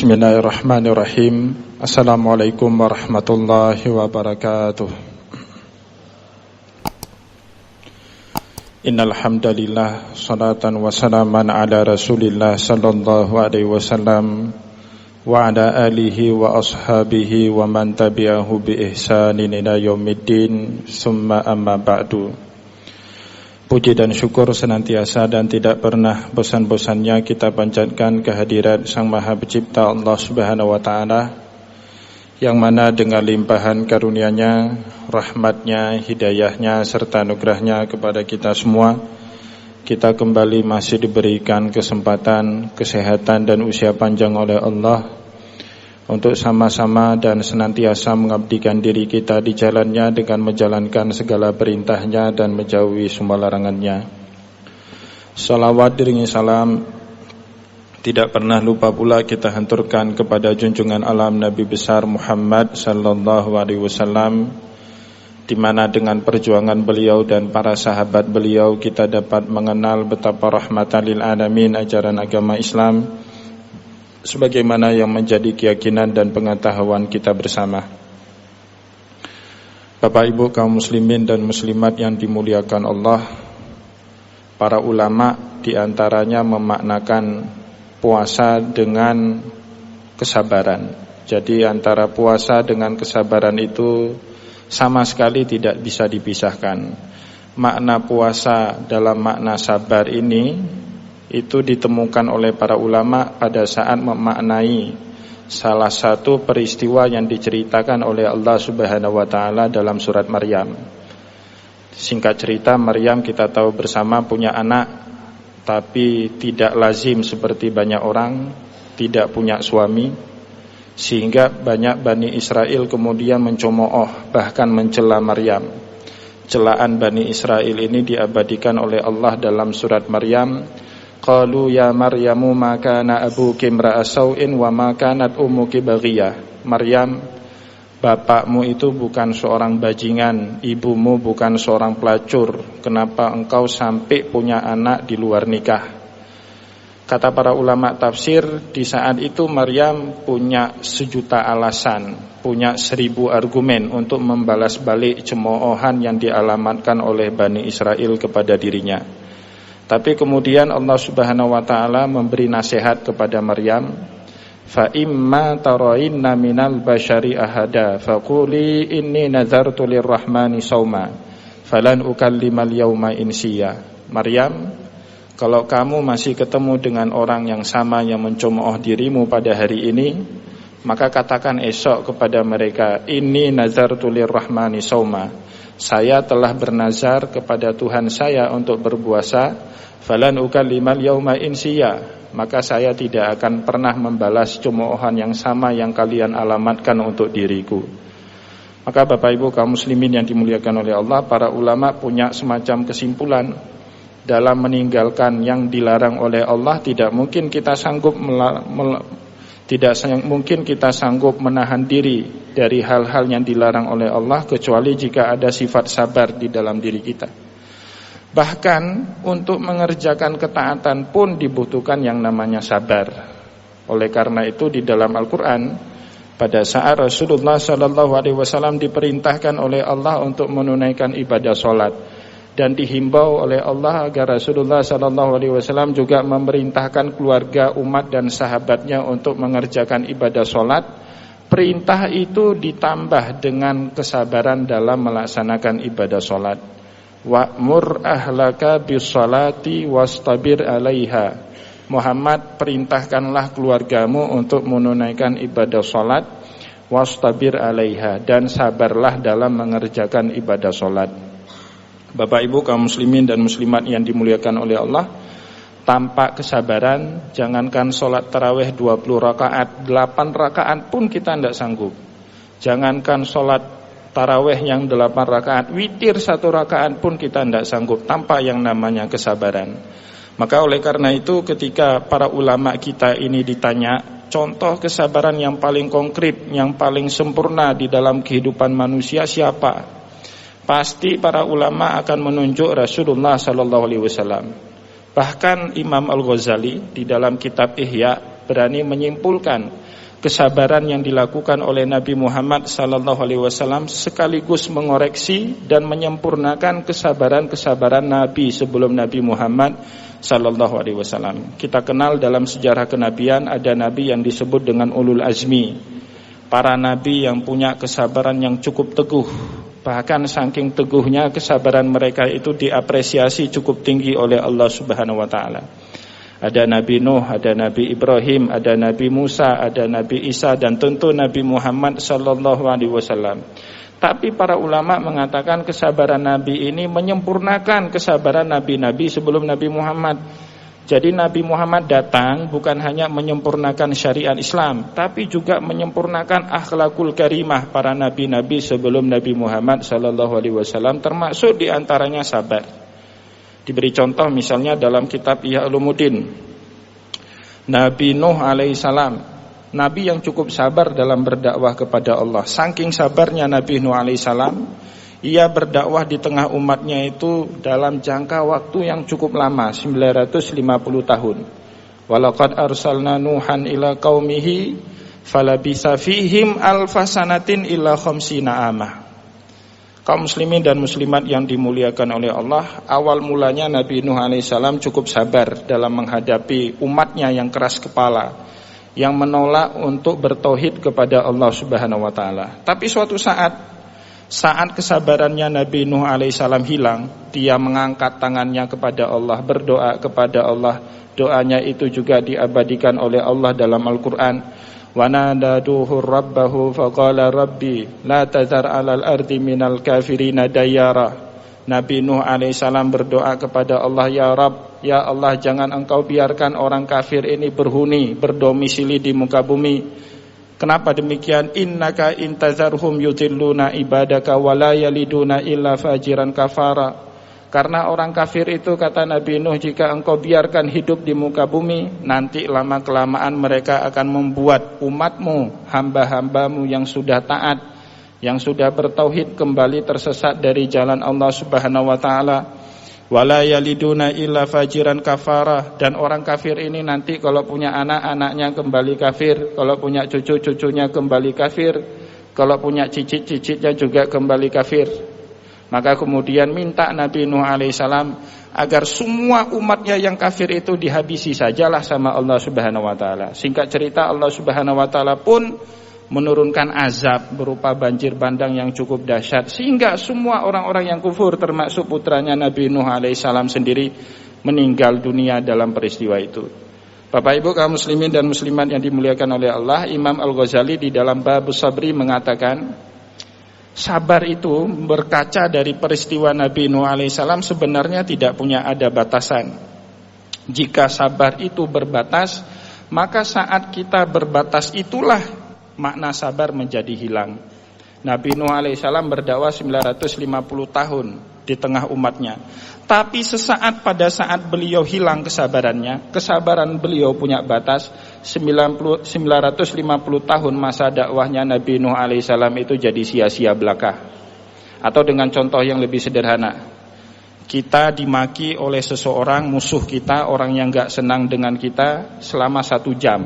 Bismillahirrahmanirrahim. Assalamualaikum warahmatullahi wabarakatuh. Innal hamdalillah, salatan wa salaman ala Rasulillah sallallahu alaihi wasallam wa ala alihi wa ashabihi wa man tabi'ahu bi ihsanin ila yaumiddin. Summa amma ba'du. Puji dan syukur senantiasa dan tidak pernah bosan-bosannya kita panjatkan kehadirat Sang Maha Pencipta Allah Subhanahu wa taala, yang mana dengan limpahan karunia-Nya, rahmat-Nya, hidayah-Nya serta anugerah-Nya kepada kita semua, kita kembali masih diberikan kesempatan, kesehatan dan usia panjang oleh Allah untuk sama-sama dan senantiasa mengabdikan diri kita di jalannya dengan menjalankan segala perintahnya dan menjauhi semua larangannya. Salawat diringi salam tidak pernah lupa pula kita hanturkan kepada junjungan alam Nabi besar Muhammad sallallahu alaihi wasallam, di mana dengan perjuangan beliau dan para sahabat beliau kita dapat mengenal betapa rahmatan lil alamin ajaran agama Islam, sebagaimana yang menjadi keyakinan dan pengetahuan kita bersama. Bapak Ibu kaum muslimin dan muslimat yang dimuliakan Allah, para ulama diantaranya memaknakan puasa dengan kesabaran. Jadi antara puasa dengan kesabaran itu sama sekali tidak bisa dipisahkan. Makna puasa dalam makna sabar ini itu ditemukan oleh para ulama pada saat memaknai salah satu peristiwa yang diceritakan oleh Allah Subhanahu wa taala dalam surat Maryam. Singkat cerita, Maryam kita tahu bersama punya anak, tapi tidak lazim seperti banyak orang, tidak punya suami, sehingga banyak Bani Israel kemudian mencemooh bahkan mencela Maryam. Celaan Bani Israel ini diabadikan oleh Allah dalam surat Maryam. Qalu ya Maryamu ma kana abuki imra'a sau'in wa ma kanat ummuki baghiyah. Maryam, bapakmu itu bukan seorang bajingan, ibumu bukan seorang pelacur. Kenapa engkau sampai punya anak di luar nikah? Kata para ulama tafsir, di saat itu Maryam punya 1.000.000 alasan, punya 1.000 argumen untuk membalas balik cemoohan yang dialamatkan oleh Bani Israel kepada dirinya. Tapi kemudian Allah Subhanahu wa taala memberi nasihat kepada Maryam, fa imma tarayinna minal bashari ahada faquli inni nazartu lirrahmani shauma falan ukallimal yauma insiya. Maryam, kalau kamu masih ketemu dengan orang yang sama yang mencemooh dirimu pada hari ini, maka katakan esok kepada mereka, inni nazartu lirrahmani shauma, saya telah bernazar kepada Tuhan saya untuk berpuasa, falan ukallimal yauma insiya, maka saya tidak akan pernah membalas cemoohan yang sama yang kalian alamatkan untuk diriku. Maka Bapak Ibu kaum muslimin yang dimuliakan oleh Allah, para ulama punya semacam kesimpulan dalam meninggalkan yang dilarang oleh Allah. Tidak mungkin kita sanggup menahan diri dari hal-hal yang dilarang oleh Allah, kecuali jika ada sifat sabar di dalam diri kita. Bahkan untuk mengerjakan ketaatan pun dibutuhkan yang namanya sabar. Oleh karena itu di dalam Al-Quran, pada saat Rasulullah SAW diperintahkan oleh Allah untuk menunaikan ibadah sholat, dan dihimbau oleh Allah agar Rasulullah SAW juga memerintahkan keluarga, umat dan sahabatnya untuk mengerjakan ibadah sholat, perintah itu ditambah dengan kesabaran dalam melaksanakan ibadah sholat. Wa'mur ahlaka bis-sholati wastabir 'alaiha. Muhammad, perintahkanlah keluargamu untuk menunaikan ibadah sholat, wastabir 'alaiha, dan sabarlah dalam mengerjakan ibadah sholat. Bapak Ibu kaum muslimin dan muslimat yang dimuliakan oleh Allah, tanpa kesabaran, jangankan sholat tarawih 20 rakaat, 8 rakaat pun kita tidak sanggup. Jangankan sholat tarawih yang 8 rakaat, witir 1 rakaat pun kita tidak sanggup tanpa yang namanya kesabaran. Maka oleh karena itu ketika para ulama kita ini ditanya contoh kesabaran yang paling konkret, yang paling sempurna di dalam kehidupan manusia siapa? Pasti para ulama akan menunjuk Rasulullah SAW. Bahkan Imam Al-Ghazali di dalam kitab Ihya berani menyimpulkan kesabaran yang dilakukan oleh Nabi Muhammad SAW, sekaligus mengoreksi dan menyempurnakan kesabaran Nabi sebelum Nabi Muhammad SAW. Kita kenal dalam sejarah kenabian ada Nabi yang disebut dengan ulul azmi, para Nabi yang punya kesabaran yang cukup teguh. Bahkan saking teguhnya kesabaran mereka itu diapresiasi cukup tinggi oleh Allah Subhanahu wa taala. Ada Nabi Nuh, ada Nabi Ibrahim, ada Nabi Musa, ada Nabi Isa, dan tentu Nabi Muhammad SAW. Tapi para ulama mengatakan kesabaran Nabi ini menyempurnakan kesabaran Nabi-Nabi sebelum Nabi Muhammad. Jadi Nabi Muhammad datang bukan hanya menyempurnakan syariat Islam, tapi juga menyempurnakan akhlakul karimah para Nabi-Nabi sebelum Nabi Muhammad SAW, termasuk diantaranya sabar. Diberi contoh misalnya dalam kitab Ihya Ulumuddin, Nabi Nuh alaihissalam, Nabi yang cukup sabar dalam berdakwah kepada Allah. Saking sabarnya Nabi Nuh alaihissalam, ia berdakwah di tengah umatnya itu dalam jangka waktu yang cukup lama, 950 tahun. Walaqad arsalna Nuhan ila qaumihi falabitha fihim alfasanatin illa khamsina amah. Kaum muslimin dan muslimat yang dimuliakan oleh Allah, awal mulanya Nabi Nuh alaihissalam cukup sabar dalam menghadapi umatnya yang keras kepala, yang menolak untuk bertauhid kepada Allah Subhanahu wa taala. Tapi suatu saat kesabarannya Nabi Nuh alaihissalam hilang, dia mengangkat tangannya kepada Allah, berdoa kepada Allah. Doanya itu juga diabadikan oleh Allah dalam Al-Qur'an. Wa nadaduhu rabbahu faqala rabbi la tazar 'alal ardi minal kafirina dayyara. Nabi Nuh alaihissalam berdoa kepada Allah, ya Rabb, ya Allah, jangan engkau biarkan orang kafir ini berhuni, berdomisili di muka bumi. Kenapa demikian? Innaka intazarhum yudhilluna ibadaka wa la yaliduna illa fajiran kafara. Karena orang kafir itu, kata Nabi Nuh, jika engkau biarkan hidup di muka bumi, nanti lama-kelamaan mereka akan membuat umatmu, hamba-hambamu yang sudah taat, yang sudah bertauhid, kembali tersesat dari jalan Allah Subhanahu wa taala. Wala yaliduna illa fajiran kafara. Dan orang kafir ini nanti kalau punya anak, anaknya kembali kafir, kalau punya cucu, cucunya kembali kafir, kalau punya cicit, cicitnya juga kembali kafir. Maka kemudian minta Nabi Nuh alaihissalam agar semua umatnya yang kafir itu dihabisi sajalah sama Allah Subhanahu wa taala. Singkat cerita, Allah Subhanahu wa taala pun menurunkan azab berupa banjir bandang yang cukup dahsyat, sehingga semua orang-orang yang kufur termasuk putranya Nabi Nuh alaihissalam sendiri meninggal dunia dalam peristiwa itu. Bapak Ibu kaum muslimin dan muslimat yang dimuliakan oleh Allah, Imam Al-Ghazali di dalam Babus Sabri mengatakan, sabar itu berkaca dari peristiwa Nabi Nuh alaihissalam sebenarnya tidak punya ada batasan. Jika sabar itu berbatas, maka saat kita berbatas itulah makna sabar menjadi hilang. Nabi Nuh alaihissalam berdakwah 950 tahun di tengah umatnya. Tapi sesaat pada saat beliau hilang kesabarannya, kesabaran beliau punya batas. 950 tahun masa dakwahnya Nabi Nuh alaihissalam itu jadi sia-sia belaka. Atau dengan contoh yang lebih sederhana, kita dimaki oleh seseorang, musuh kita, orang yang gak senang dengan kita, selama 1 jam.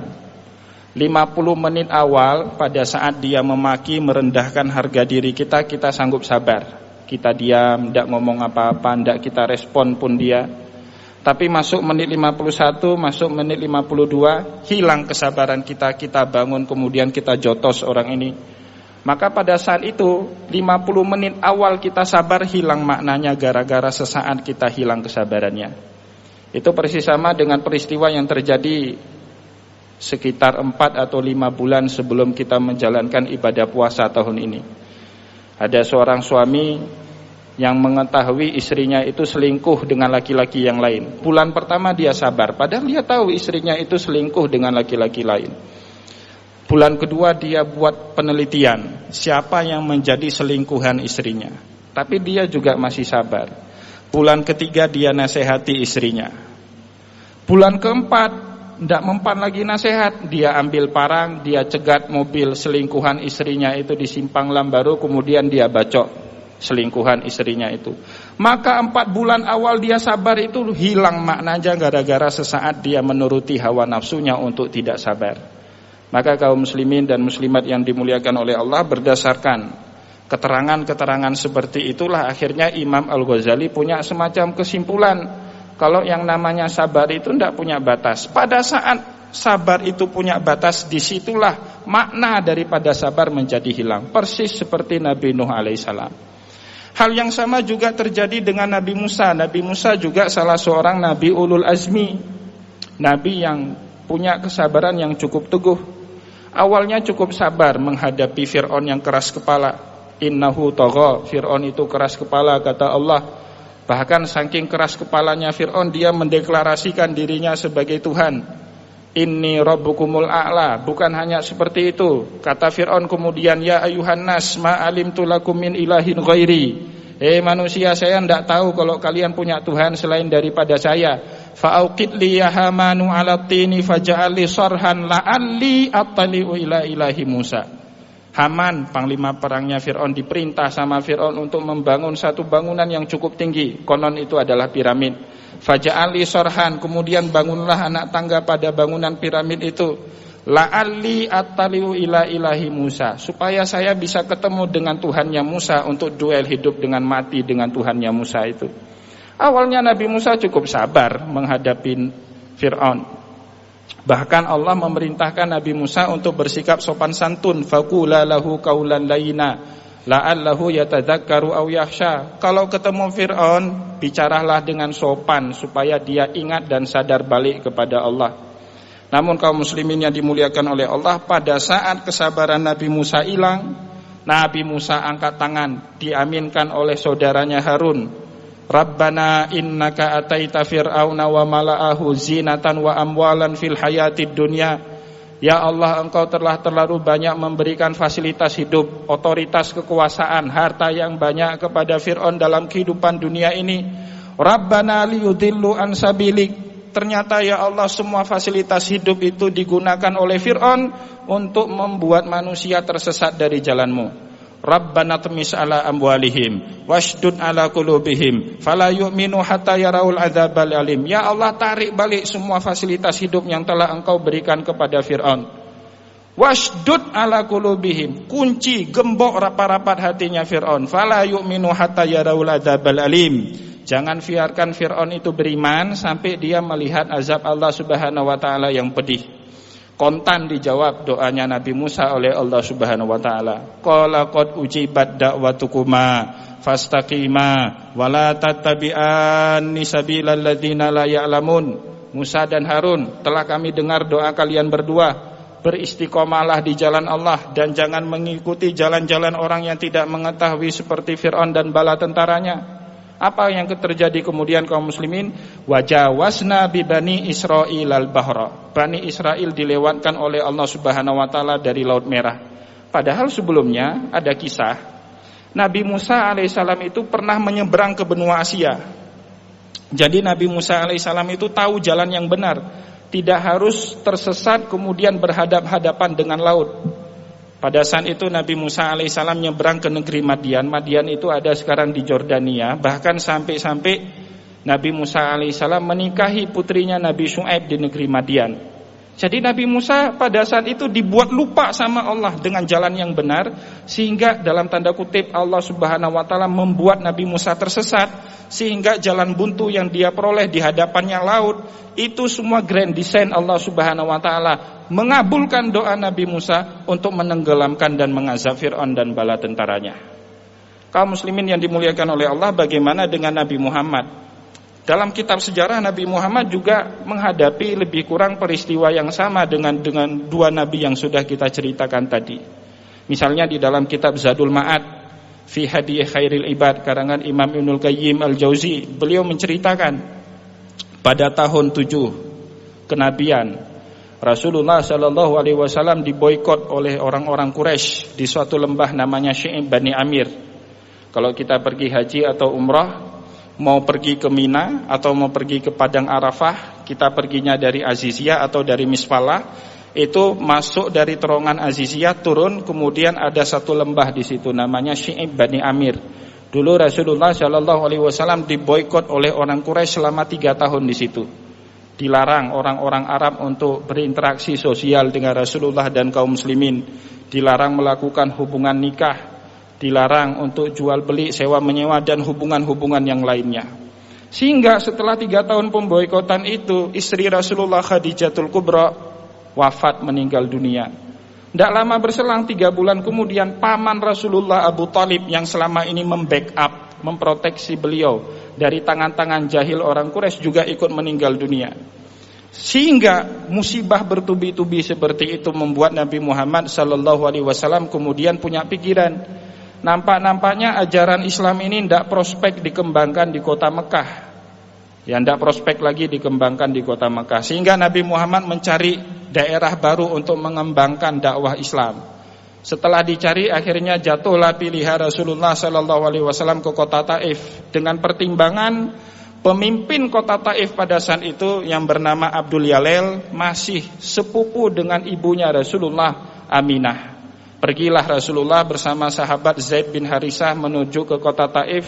50 menit awal pada saat dia memaki, merendahkan harga diri kita, kita sanggup sabar. Kita diam, tidak ngomong apa-apa, tidak kita respon pun dia. Tapi masuk menit 51, masuk menit 52, hilang kesabaran kita, kita bangun, kemudian kita jotos orang ini. Maka pada saat itu 50 menit awal kita sabar hilang maknanya gara-gara sesaat kita hilang kesabarannya. Itu persis sama dengan peristiwa yang terjadi sekitar 4 atau 5 bulan sebelum kita menjalankan ibadah puasa tahun ini. Ada seorang suami yang mengetahui istrinya itu selingkuh dengan laki-laki yang lain. Bulan pertama dia sabar, padahal dia tahu istrinya itu selingkuh dengan laki-laki lain. Bulan kedua dia buat penelitian, siapa yang menjadi selingkuhan istrinya. Tapi dia juga masih sabar. Bulan ketiga dia nasihati istrinya. Bulan keempat, tidak mempan lagi nasihat, dia ambil parang, dia cegat mobil selingkuhan istrinya itu di Simpang Lambaru, kemudian dia bacok. selingkuhan istrinya itu. Maka 4 bulan awal dia sabar itu hilang maknanya gara-gara sesaat dia menuruti hawa nafsunya untuk tidak sabar. Maka kaum muslimin dan muslimat yang dimuliakan oleh Allah, berdasarkan keterangan-keterangan seperti itulah akhirnya Imam Al-Ghazali punya semacam kesimpulan kalau yang namanya sabar itu tidak punya batas. Pada saat sabar itu punya batas, disitulah makna daripada sabar menjadi hilang. Persis seperti Nabi Nuh alaihissalam. Hal yang sama juga terjadi dengan Nabi Musa. Nabi Musa juga salah seorang Nabi ulul azmi, Nabi yang punya kesabaran yang cukup teguh. Awalnya cukup sabar menghadapi Fir'aun yang keras kepala. Innahu tagha, Fir'aun itu keras kepala, kata Allah. Bahkan saking keras kepalanya Fir'aun, dia mendeklarasikan dirinya sebagai Tuhan. Inni rabbukumul a'la. Bukan hanya seperti itu, kata Fir'aun kemudian, ya ayuhan nas ma alimtu lakum min ilahin ghairi. Manusia, saya tidak tahu kalau kalian punya Tuhan selain daripada saya. Fa'auqid li ya hamanu 'ala tini faj'al li sarhan la'alli attali'u ila ilahi Musa. Haman, panglima perangnya Fir'aun, diperintah sama Fir'aun untuk membangun satu bangunan yang cukup tinggi. Konon itu adalah piramid. Faj'al li sarhan, kemudian bangunlah anak tangga pada bangunan piramid itu. La'alli attali'u ila ilahi Musa, supaya saya bisa ketemu dengan Tuhannya Musa untuk duel hidup dengan mati dengan Tuhannya Musa itu. Awalnya Nabi Musa cukup sabar menghadapi Fir'aun. Bahkan Allah memerintahkan Nabi Musa untuk bersikap sopan santun. Faqula lahu qaulan layyina la'allahu yatadzakkaru aw yakhsha. Kalau ketemu Fir'aun, bicaralah dengan sopan supaya dia ingat dan sadar balik kepada Allah. Namun kaum muslimin yang dimuliakan oleh Allah, pada saat kesabaran Nabi Musa hilang, Nabi Musa angkat tangan, diaminkan oleh saudaranya Harun. Rabbana innaka ataita fir'auna wa mala'ahu zinatan wa amwalan fil hayatid dunya. Ya Allah, engkau telah terlalu banyak memberikan fasilitas hidup, otoritas, kekuasaan, harta yang banyak kepada Fir'aun dalam kehidupan dunia ini. Rabbana liyudillu an sabilik. Ternyata ya Allah, semua fasilitas hidup itu digunakan oleh Fir'aun untuk membuat manusia tersesat dari jalanmu. Rabbana tmis ala amwalihim washdud ala qulubihim fala yu'minu hatta yaraul adzabal alim. Ya Allah, tarik balik semua fasilitas hidup yang telah engkau berikan kepada Fir'aun. Washdud ala qulubihim, kunci, gembok rapat-rapat hatinya Fir'aun. Fala yu'minu hatta yaraul adzabal alim. Jangan biarkan Fir'aun itu beriman sampai dia melihat azab Allah Subhanahu wa taala yang pedih. Kontan dijawab doanya Nabi Musa oleh Allah Subhanahu wa taala. Qala qad ujibat da'watukuma fastaqima wala tattabi'anni sabilal ladzina la ya'lamun. Musa dan Harun, telah kami dengar doa kalian berdua. Beristiqomalah di jalan Allah dan jangan mengikuti jalan-jalan orang yang tidak mengetahui seperti Fir'aun dan bala tentaranya. Apa yang terjadi kemudian kaum muslimin? Wajawasna bi bani Israil al-bahra. Bani Israel dilewatkan oleh Allah Subhanahu wa taala dari Laut Merah. Padahal sebelumnya ada kisah Nabi Musa alaihissalam itu pernah menyeberang ke benua Asia. Jadi Nabi Musa alaihissalam itu tahu jalan yang benar, tidak harus tersesat kemudian berhadap-hadapan dengan laut. Pada saat itu Nabi Musa alaihissalam nyebrang ke negeri Madian. Madian itu ada sekarang di Jordania. Bahkan sampai-sampai Nabi Musa alaihissalam menikahi putrinya Nabi Syu'aib di negeri Madian. Jadi Nabi Musa pada saat itu dibuat lupa sama Allah dengan jalan yang benar, sehingga dalam tanda kutip Allah Subhanahu wa taala membuat Nabi Musa tersesat, sehingga jalan buntu yang dia peroleh di hadapannya laut. Itu semua grand design Allah Subhanahu wa taala mengabulkan doa Nabi Musa untuk menenggelamkan dan mengazab Fir'aun dan bala tentaranya. Kaum muslimin yang dimuliakan oleh Allah, bagaimana dengan Nabi Muhammad? Dalam kitab sejarah Nabi Muhammad juga menghadapi lebih kurang peristiwa yang sama dengan dua nabi yang sudah kita ceritakan tadi. Misalnya di dalam kitab Zadul Ma'ad fi Hadi Khairil Ibad karangan Imam Ibnul Qayyim Al-Jauzi, beliau menceritakan pada tahun 7 kenabian Rasulullah sallallahu alaihi wasallam diboikot oleh orang-orang Quraisy di suatu lembah namanya Syi'ib Bani Amir. Kalau kita pergi haji atau umrah, mau pergi ke Mina atau mau pergi ke Padang Arafah, kita perginya dari Aziziyah atau dari Misfalah, itu masuk dari terowongan Aziziyah turun, kemudian ada satu lembah di situ namanya Syi'ib Bani Amir. Dulu Rasulullah Shallallahu Alaihi Wasallam diboikot oleh orang Quraisy selama 3 tahun di situ. Dilarang orang-orang Arab untuk berinteraksi sosial dengan Rasulullah dan kaum muslimin. Dilarang melakukan hubungan nikah, dilarang untuk jual beli, sewa menyewa dan hubungan-hubungan yang lainnya. Sehingga setelah 3 tahun pemboikotan itu, istri Rasulullah Khadijatul Kubra wafat, meninggal dunia. Tidak lama berselang 3 bulan kemudian, paman Rasulullah Abu Thalib yang selama ini membackup, memproteksi beliau dari tangan-tangan jahil orang Quraisy juga ikut meninggal dunia. Sehingga musibah bertubi-tubi seperti itu membuat Nabi Muhammad sallallahu alaihi wasallam kemudian punya pikiran, nampaknya ajaran Islam ini tidak prospek dikembangkan di kota Mekah. Ya, tidak prospek lagi dikembangkan di kota Mekah. Sehingga Nabi Muhammad mencari daerah baru untuk mengembangkan dakwah Islam. Setelah dicari, akhirnya jatuhlah pilihan Rasulullah sallallahu alaihi wasallam ke kota Taif dengan pertimbangan pemimpin kota Taif pada saat itu yang bernama Abdul Yalil masih sepupu dengan ibunya Rasulullah, Aminah. Pergilah Rasulullah bersama sahabat Zaid bin Harisah menuju ke kota Taif.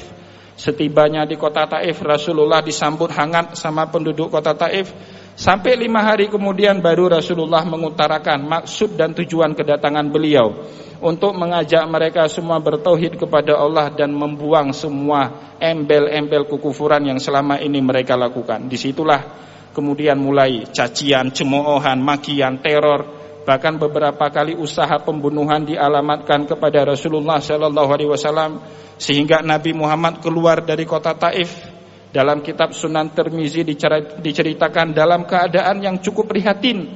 Setibanya di kota Taif, Rasulullah disambut hangat sama penduduk kota Taif. Sampai 5 hari kemudian baru Rasulullah mengutarakan maksud dan tujuan kedatangan beliau untuk mengajak mereka semua bertauhid kepada Allah dan membuang semua embel-embel kekufuran yang selama ini mereka lakukan. Disitulah kemudian mulai cacian, cemoohan, makian, teror, bahkan beberapa kali usaha pembunuhan dialamatkan kepada Rasulullah sallallahu alaihi wasallam, sehingga Nabi Muhammad keluar dari kota Taif. Dalam kitab Sunan Tirmizi diceritakan dalam keadaan yang cukup prihatin,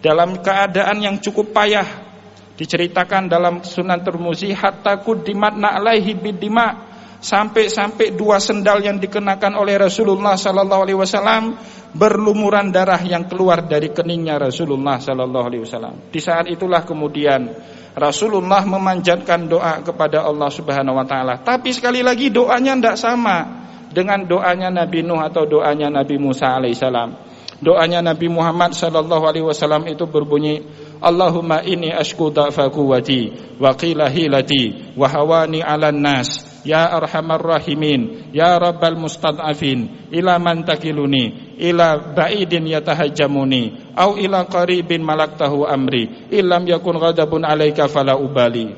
dalam keadaan yang cukup payah. Diceritakan dalam Sunan Tirmizi, hatta quddimat na'laihi bidima, sampai 2 sendal yang dikenakan oleh Rasulullah sallallahu alaihi wasallam berlumuran darah yang keluar dari keningnya Rasulullah sallallahu alaihi wasallam. Di saat itulah kemudian Rasulullah memanjatkan doa kepada Allah Subhanahu wa taala. Tapi sekali lagi doanya tidak sama dengan doanya Nabi Nuh atau doanya Nabi Musa alaihissalam. Doanya Nabi Muhammad sallallahu alaihi wasallam itu berbunyi, Allahumma inni ashku dha'fa quwwati wa qila hilati wa hawani 'alan nas ya arhamar rahimin ya rabbal mustad'afin ila man takiluni ila ba'idin yatahajjamuni au ila qaribin malaktahu amri illam yakun ghadabun 'alaika fala ubali.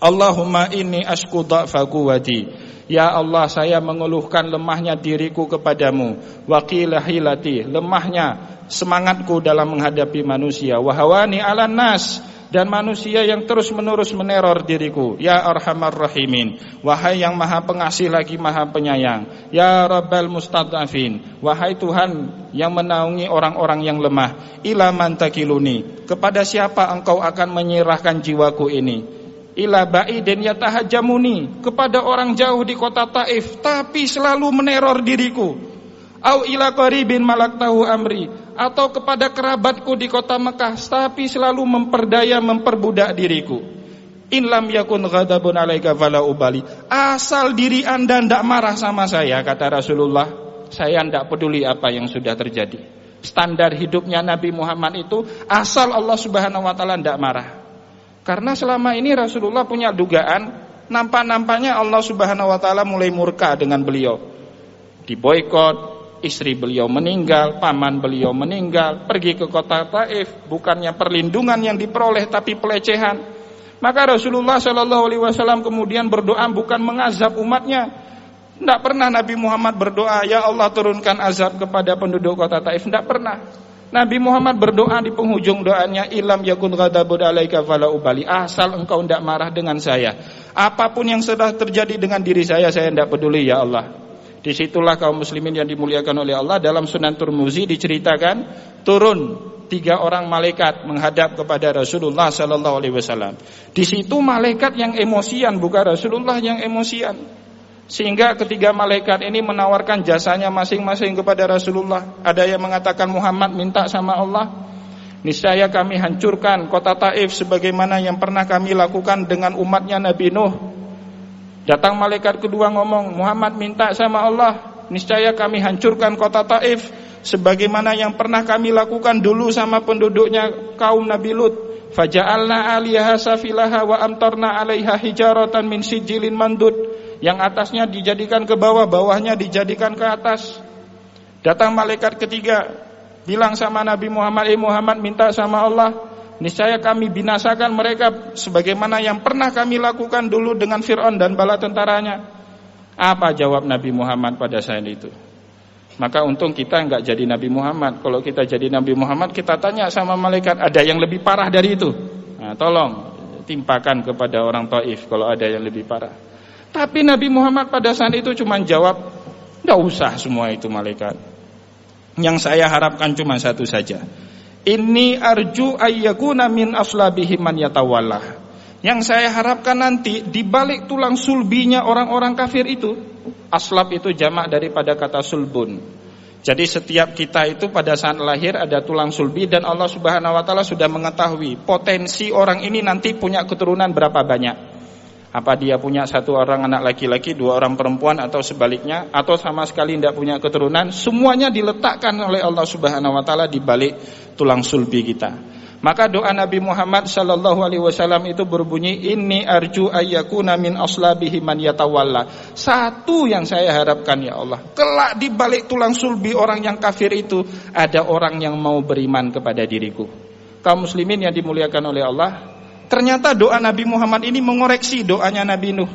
Allahumma inni ashku dha'fa quwwati, ya Allah, saya mengeluhkan lemahnya diriku kepadamu, wa qila hilati, lemahnya semangatku dalam menghadapi manusia, wa hawani 'alan nas, dan manusia yang terus-menerus meneror diriku, ya arhamar rahimin, wahai yang maha pengasih lagi maha penyayang, ya rabbal mustad'afin, wahai Tuhan yang menaungi orang-orang yang lemah, ila man takiluni, kepada siapa engkau akan menyerahkan jiwaku ini, ila ba'idin yatahajjamuni, kepada orang jauh di kota Taif tapi selalu meneror diriku, au ila qaribin malaktahu amri, atau kepada kerabatku di kota Mekah tapi selalu memperdaya memperbudak diriku. In lam yakun ghadabun alaika fala ubali, asal diri Anda tidak marah sama saya, kata Rasulullah, saya tidak peduli apa yang sudah terjadi. Standar hidupnya Nabi Muhammad itu asal Allah Subhanahu wa taala tidak marah. Karena selama ini Rasulullah punya dugaan, nampaknya Allah Subhanahu wa taala mulai murka dengan beliau. Diboikot, istri beliau meninggal, paman beliau meninggal, pergi ke kota Taif, bukannya perlindungan yang diperoleh tapi pelecehan. Maka Rasulullah sallallahu alaihi wasallam kemudian berdoa bukan mengazab umatnya. Tidak pernah Nabi Muhammad berdoa, ya Allah turunkan azab kepada penduduk kota Taif, tidak pernah. Nabi Muhammad berdoa di penghujung doanya, ilam yakun ghadabun alaika fala ubali, asal engkau tidak marah dengan saya, apapun yang sudah terjadi dengan diri saya tidak peduli ya Allah. Disitulah kaum muslimin yang dimuliakan oleh Allah, dalam Sunan Tirmizi diceritakan turun 3 orang malaikat menghadap kepada Rasulullah sallallahu alaihi wasallam. Di situ malaikat yang emosian, bukan Rasulullah yang emosian. Sehingga ketiga malaikat ini menawarkan jasanya masing-masing kepada Rasulullah. Ada yang mengatakan, Muhammad minta sama Allah, niscaya kami hancurkan kota Taif sebagaimana yang pernah kami lakukan dengan umatnya Nabi Nuh. Datang malaikat kedua ngomong, Muhammad minta sama Allah, niscaya kami hancurkan kota Taif sebagaimana yang pernah kami lakukan dulu sama penduduknya kaum Nabi Lut. Faja'alna 'aliyaha safilaha wa amtarna 'alaiha hijaratan min sijilin mandud. Yang atasnya dijadikan ke bawah, bawahnya dijadikan ke atas. Datang malaikat ketiga, bilang sama Nabi Muhammad, Muhammad minta sama Allah, niscaya kami binasakan mereka sebagaimana yang pernah kami lakukan dulu dengan Fir'aun dan bala tentaranya. Apa jawab Nabi Muhammad pada saat itu? Maka untung kita enggak jadi Nabi Muhammad. Kalau kita jadi Nabi Muhammad, kita tanya sama malaikat, ada yang lebih parah dari itu? Nah, tolong timpakan kepada orang Taif kalau ada yang lebih parah. Tapi Nabi Muhammad pada saat itu cuma jawab, enggak usah semua itu malaikat. Yang saya harapkan cuma satu saja. Inni arju ayyakuna min aslabihi man yatawallah. Yang saya harapkan nanti di balik tulang sulbinya orang-orang kafir itu, aslab itu jamak daripada kata sulbun. Jadi setiap kita itu pada saat lahir ada tulang sulbi, dan Allah Subhanahu wa taala sudah mengetahui potensi orang ini nanti punya keturunan berapa banyak. Apa dia punya satu orang anak laki-laki, dua orang perempuan, atau sebaliknya, atau sama sekali tidak punya keturunan. Semuanya diletakkan oleh Allah Subhanahu wa taala di balik tulang sulbi kita. Maka doa Nabi Muhammad sallallahu alaihi wasallam itu berbunyi, inni arju ayyakuna min aslabihi man yatawalla. Satu yang saya harapkan ya Allah, kelak di balik tulang sulbi orang yang kafir itu ada orang yang mau beriman kepada diriku. Kaum muslimin yang dimuliakan oleh Allah, ternyata doa Nabi Muhammad ini mengoreksi doanya Nabi Nuh.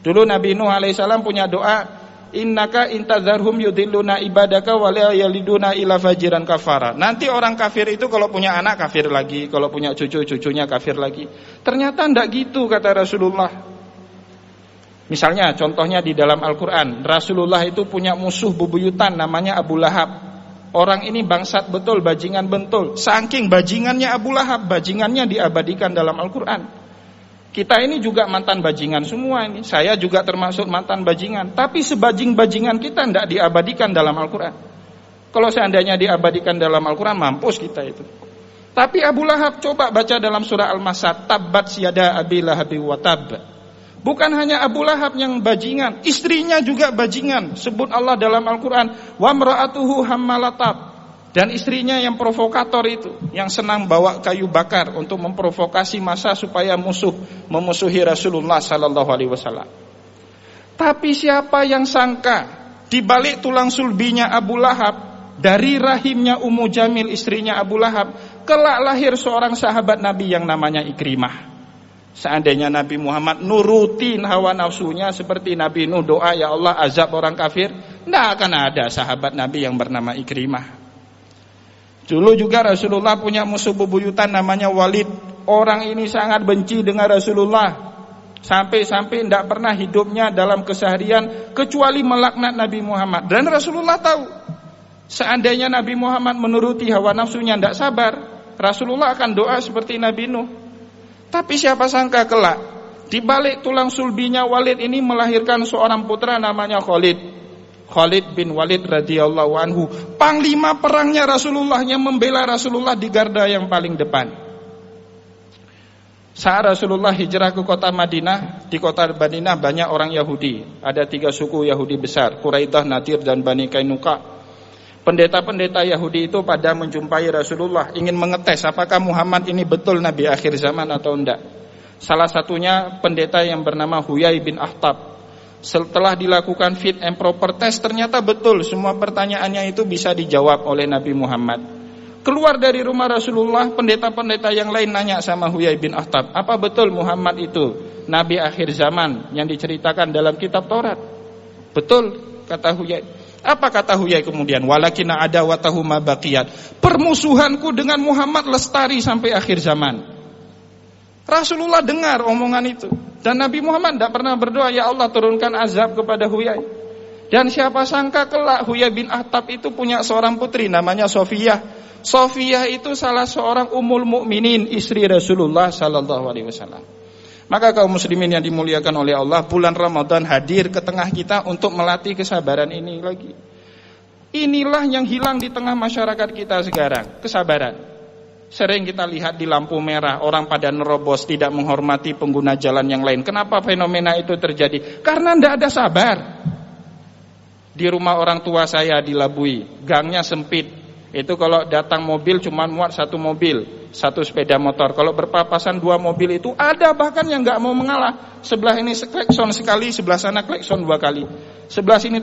Dulu Nabi Nuh alaihissalam punya doa, innaka intadzarhum yudilluna ibadaka wa la yaliduna illa fajiran kafara. Nanti orang kafir itu kalau punya anak kafir lagi, kalau punya cucu cucunya kafir lagi. Ternyata enggak gitu kata Rasulullah. Misalnya contohnya di dalam Al-Qur'an, Rasulullah itu punya musuh bebuyutan namanya Abu Lahab. Orang ini bangsat betul, bajingan betul. Saking bajingannya Abu Lahab, bajingannya diabadikan dalam Al-Quran. Kita ini juga mantan bajingan semua ini. Saya juga termasuk mantan bajingan. Tapi sebajing-bajingan kita tidak diabadikan dalam Al-Quran. Kalau seandainya diabadikan dalam Al-Quran, mampus kita itu. Tapi Abu Lahab, coba baca dalam surah Al-Masad, tabbat siyada abi lahabi wa tab. Bukan hanya Abu Lahab yang bajingan, istrinya juga bajingan. Sebut Allah dalam Al-Quran, wa mra'atuhu hammalatab. Dan istrinya yang provokator itu, yang senang bawa kayu bakar untuk memprovokasi massa supaya memusuhi Rasulullah sallallahu alaihi wasallam. Tapi siapa yang sangka di balik tulang sulbinya Abu Lahab, dari rahimnya Ummu Jamil istrinya Abu Lahab, kelak lahir seorang sahabat Nabi yang namanya Ikrimah. Seandainya Nabi Muhammad nurutin hawa nafsunya seperti Nabi Nuh doa, ya Allah azab orang kafir, tidak akan ada sahabat Nabi yang bernama Ikrimah. Dulu juga Rasulullah punya musuh bebuyutan namanya Walid. Orang ini sangat benci dengan Rasulullah, sampai-sampai tidak pernah hidupnya dalam keseharian kecuali melaknat Nabi Muhammad. Dan Rasulullah tahu, seandainya Nabi Muhammad menuruti hawa nafsunya tidak sabar, Rasulullah akan doa seperti Nabi Nuh. Tapi siapa sangka kelak di balik tulang sulbinya Walid ini melahirkan seorang putra namanya Khalid bin Walid radhiyallahu anhu, panglima perangnya Rasulullah, yang membela Rasulullah di garda yang paling depan. Saat Rasulullah hijrah ke kota Madinah, di kota Madinah banyak orang Yahudi. Ada 3 suku Yahudi besar, Quraidah, Nadir, dan Bani Kainuqa. Pendeta-pendeta Yahudi itu pada menjumpai Rasulullah, ingin mengetes apakah Muhammad ini betul Nabi akhir zaman atau enggak. Salah satunya pendeta yang bernama Huyai bin Akhtab. Setelah dilakukan fit and proper test, ternyata betul semua pertanyaannya itu bisa dijawab oleh Nabi Muhammad. Keluar dari rumah Rasulullah, pendeta-pendeta yang lain nanya sama Huyai bin Akhtab, apa betul Muhammad itu Nabi akhir zaman yang diceritakan dalam kitab Taurat? Betul, kata Huyai. Apa kata Huyai kemudian? Walakina adawatahu ma baqiyat. Permusuhanku dengan Muhammad lestari sampai akhir zaman. Rasulullah dengar omongan itu, dan Nabi Muhammad tidak pernah berdoa, ya Allah turunkan azab kepada Huyai. Dan siapa sangka kelak Huyai bin Akhtab itu punya seorang putri namanya Sofiyah. Sofiyah itu salah seorang ummul mukminin, istri Rasulullah sallallahu alaihi wasallam. Maka kaum muslimin yang dimuliakan oleh Allah, bulan Ramadan hadir ke tengah kita untuk melatih kesabaran ini lagi. Inilah yang hilang di tengah masyarakat kita sekarang, kesabaran. Sering kita lihat di lampu merah, orang pada nerobos, tidak menghormati pengguna jalan yang lain. Kenapa fenomena itu terjadi? Karena tidak ada sabar. Di rumah orang tua saya di Labui, gangnya sempit, Itu kalau datang mobil cuma muat satu mobil, satu sepeda motor. Kalau berpapasan dua mobil itu ada bahkan yang nggak mau mengalah. Sebelah ini klekson sekali, sebelah sana klekson dua kali. Sebelah sini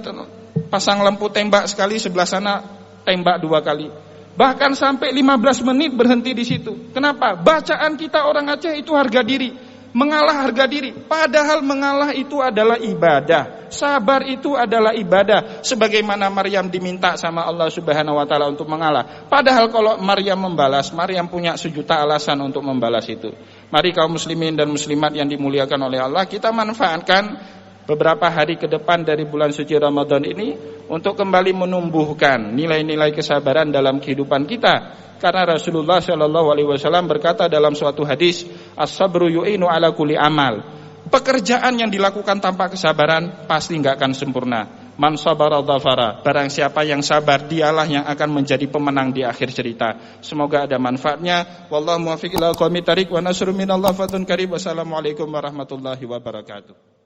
pasang lampu tembak sekali, sebelah sana tembak dua kali. Bahkan sampai 15 menit berhenti di situ. Kenapa? Bacaan kita orang Aceh itu harga diri. Mengalah harga diri. Padahal mengalah itu adalah ibadah. Sabar itu adalah ibadah. Sebagaimana Maryam diminta sama Allah Subhanahu wa taala untuk mengalah. Padahal kalau Maryam membalas, Maryam punya sejuta alasan untuk membalas itu. Mari kaum muslimin dan muslimat yang dimuliakan oleh Allah, kita manfaatkan beberapa hari ke depan dari bulan suci Ramadan ini untuk kembali menumbuhkan nilai-nilai kesabaran dalam kehidupan kita. Karena Rasulullah Shallallahu Alaihi Wasallam berkata dalam suatu hadis, as-sabru yu'inu ala kulli amal. Pekerjaan yang dilakukan tanpa kesabaran pasti nggak akan sempurna. Man sabara dhafara. Barang siapa yang sabar, dialah yang akan menjadi pemenang di akhir cerita. Semoga ada manfaatnya. Wallahu muwaffiq ila aqwamit thariq wa nasrun minallah fatun karim. Wassalamualaikum warahmatullahi wabarakatuh.